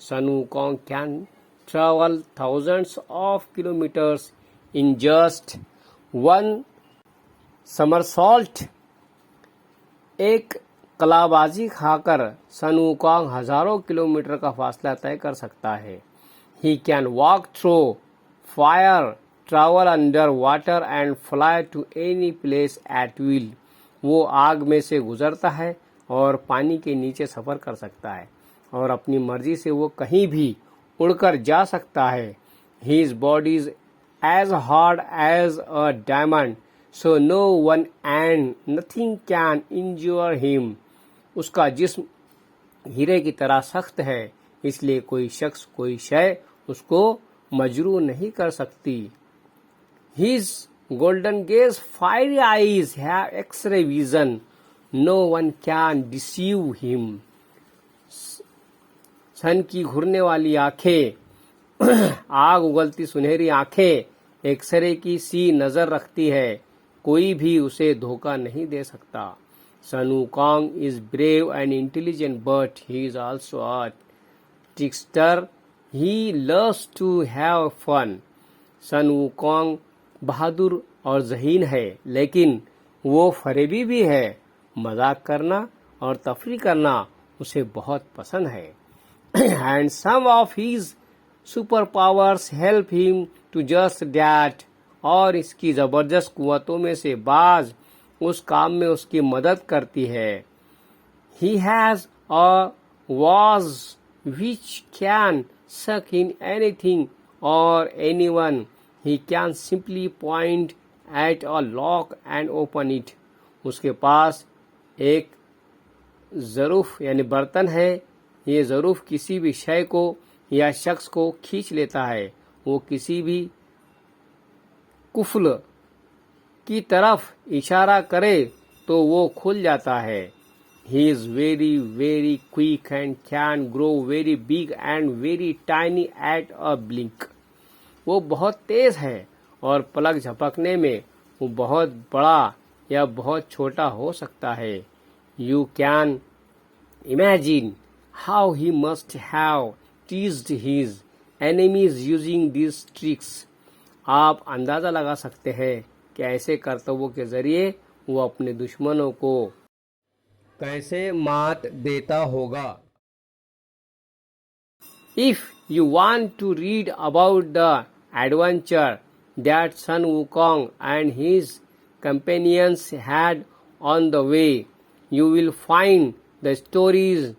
Sun Wukong can travel thousands of kilometers in just one somersault. एक कलाबाजी खाकर सन Wukong हजारों kilometre का फासला तय कर सकता है. He can walk through fire, travel under water and fly to any place at will. वो आग में से गुजरता है और पानी के नीचे सफर कर सकता है और अपनी मर्जी से वो कहीं भी उड़कर जा सकता है. His body is as hard as a diamond, so no one and nothing can injure him. उसका जिस्म हीरे की तरह सख्त है, इसलिए कोई शख्स कोई शय उसको मजरूह नहीं कर सकती. His golden gaze, fiery eyes have X-ray vision. No one can deceive him. सन की घूरने वाली आंखें, आग उगलती सुनहरी आंखें एक्सरे की सी नजर रखती है. कोई भी उसे धोखा नहीं दे सकता. सन Wukong is brave and intelligent, but he is also a trickster. He loves to have fun. Sun Wukong बहादुर और ज़हीन है, लेकिन वो फरेबी भी है. मजाक करना और तफरी करना उसे बहुत पसंद है. And some of his superpowers help him to just that. और इसकी जबरदस्त कुव्वतों में से बाज उस काम में उसकी मदद करती है. He has a was which can suck in anything or anyone. He can simply point at a lock and open it. उसके पास एक ज़रूफ यानी बर्तन है. ये ज़रूफ किसी भी शय को या शख्स को खींच लेता है. वो किसी भी कुफल की तरफ इशारा करे तो वो खुल जाता है. He is very very quick and can grow very big and very tiny at a blink. वो बहुत तेज है और पलक झपकने में वो बहुत बड़ा या बहुत छोटा हो सकता है. You can imagine how he must have teased his enemies using these tricks. आप अंदाजा लगा सकते हैं कि ऐसे करतव्यों के जरिए वो अपने दुश्मनों को कैसे मात देता होगा. If you want to read about the adventure that Sun Wukong and his companions had on the way, you will find the stories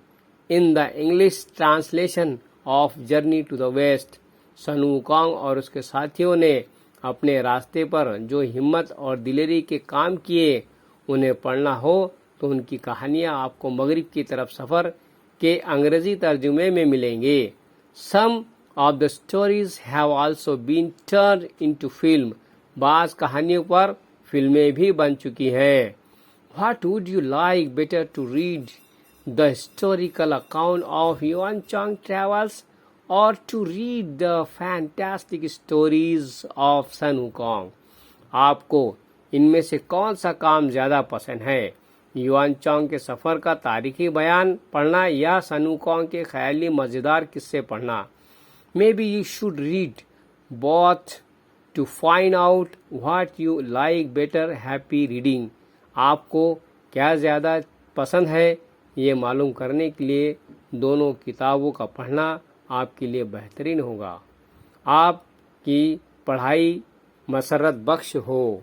in the English translation of Journey to the West. Sun Wukong और उसके साथियों ने अपने रास्ते पर जो हिम्मत और दिलेरी के काम किए, उन्हें पढ़ना हो तो उनकी कहानियां आपको मगरिब की तरफ सफ़र के अंग्रेजी तर्जुमे में मिलेंगे. Some of the stories have also been turned into film. बाज़ कहानियों पर फिल्में भी बन चुकी हैं. What would you like better to read? The historical account of Yuan Chang travels or to read the fantastic stories of Sun Wukong? आपको इनमें से कौन सा काम ज़्यादा पसंद है? युआन चांग के सफ़र का तारीखी बयान पढ़ना या सन वुकोंग के ख्याली मज़ेदार किस्से पढ़ना? Maybe you should read both to find out what you like better. Happy reading. आपको क्या ज़्यादा पसंद है ये मालूम करने के लिए दोनों किताबों का पढ़ना आपके लिए बेहतरीन होगा. आपकी पढ़ाई मसरत बख्श हो.